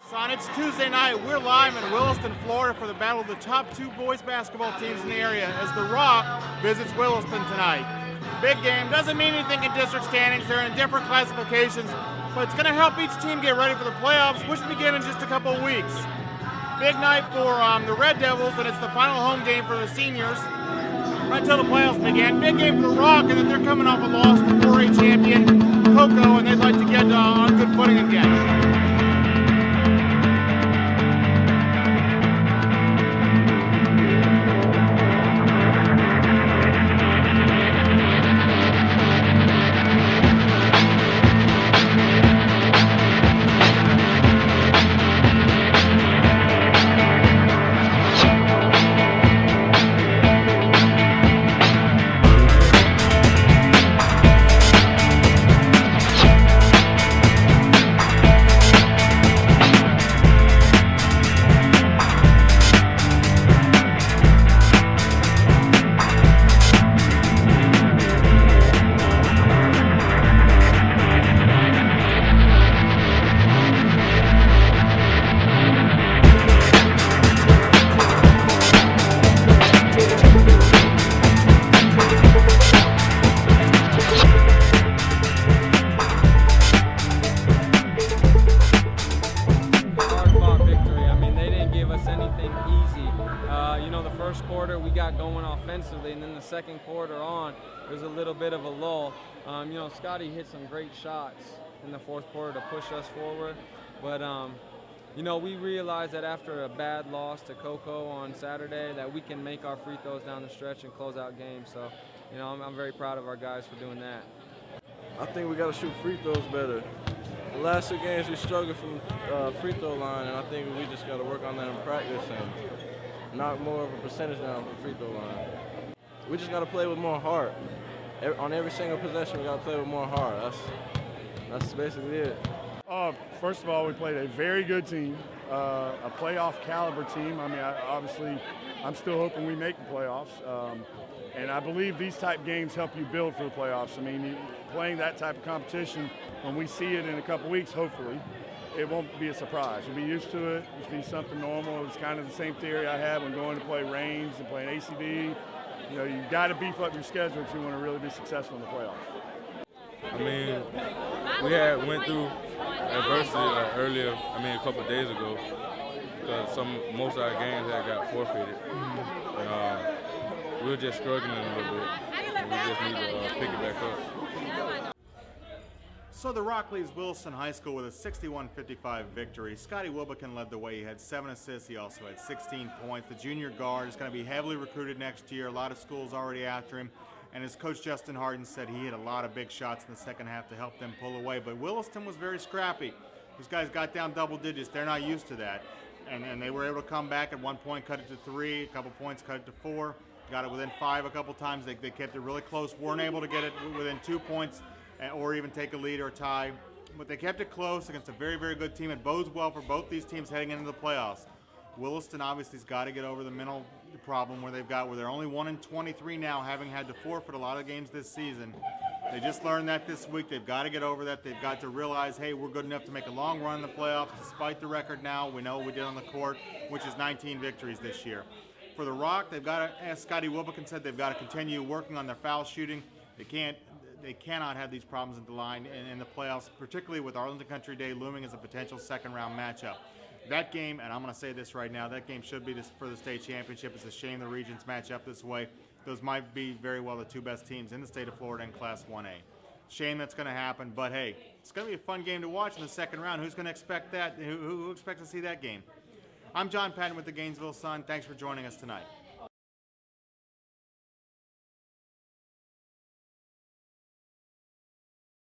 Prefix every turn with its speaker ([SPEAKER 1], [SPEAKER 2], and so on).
[SPEAKER 1] Son, it's Tuesday night. We're live in Williston, Florida for the battle of the top two boys basketball teams in the area as the Rock visits Williston tonight. Big game. Doesn't mean anything in district standings. They're in different classifications, but it's going to help each team get ready for the playoffs, which begin in just a couple of weeks. Big night for the Red Devils, and it's the final home game for the seniors until the playoffs begin. Big game for the Rock, and that they're coming off a loss to 4A champion Cocoa, and they'd like to get on good footing again.
[SPEAKER 2] The first quarter we got going offensively, and then the second quarter on, there's a little bit of a lull. Scotty hit some great shots in the fourth quarter to push us forward, but we realized that after a bad loss to Cocoa on Saturday that we can make our free throws down the stretch and close out games. So, I'm very proud of our guys for doing that.
[SPEAKER 3] I think we got to shoot free throws better. The last two games we struggled from free throw line, and I think we just got to work on that in practice and knock more of a percentage down from the free throw line. We just got to play with more heart. On every single possession, we got to play with more heart. That's basically it.
[SPEAKER 4] First of all, we played a very good team, a playoff caliber team. Obviously, I'm still hoping we make the playoffs. And I believe these type games help you build for the playoffs. Playing that type of competition, when we see it in a couple weeks, hopefully, it won't be a surprise. We'll be used to it. It'll be something normal. It's kind of the same theory I had when going to play Reigns and playing ACD. You got to beef up your schedule if you want to really be successful in the playoffs.
[SPEAKER 5] We had went through adversity earlier, a couple of days ago, because most of our games had got forfeited. We were just struggling a little bit, and we just need to pick it back up.
[SPEAKER 1] So the Rock leaves Williston High School with a 61-55 victory. Scotty Wilbekin led the way. He had 7 assists. He also had 16 points. The junior guard is going to be heavily recruited next year. A lot of schools already after him. And as Coach Justin Harden said, he hit a lot of big shots in the second half to help them pull away. But Williston was very scrappy. These guys got down double digits. They're not used to that. And they were able to come back at one point, cut it to 3, a couple points, cut it to 4. Got it within 5 a couple times. They kept it really close. Weren't able to get it within 2 points or even take a lead or a tie. But they kept it close against a very, very good team. It bodes well for both these teams heading into the playoffs. Williston obviously has got to get over the mental problem where they're only 1-23 now, having had to forfeit a lot of games this season. They just learned that this week. They've got to get over that. They've got to realize, hey, we're good enough to make a long run in the playoffs despite the record now. We know what we did on the court, which is 19 victories this year. For the Rock, they've got to, as Scotty Wilbekin said, they've got to continue working on their foul shooting. They cannot have these problems at the line in the playoffs, particularly with Arlington Country Day looming as a potential second-round matchup. That game, and I'm going to say this right now, that game should be for the state championship. It's a shame the regions match up this way. Those might be very well the two best teams in the state of Florida in Class 1A. Shame that's going to happen, but hey, it's going to be a fun game to watch in the second round. Who's going to expect that? Who expects to see that game? I'm John Patton with the Gainesville Sun. Thanks for joining us tonight.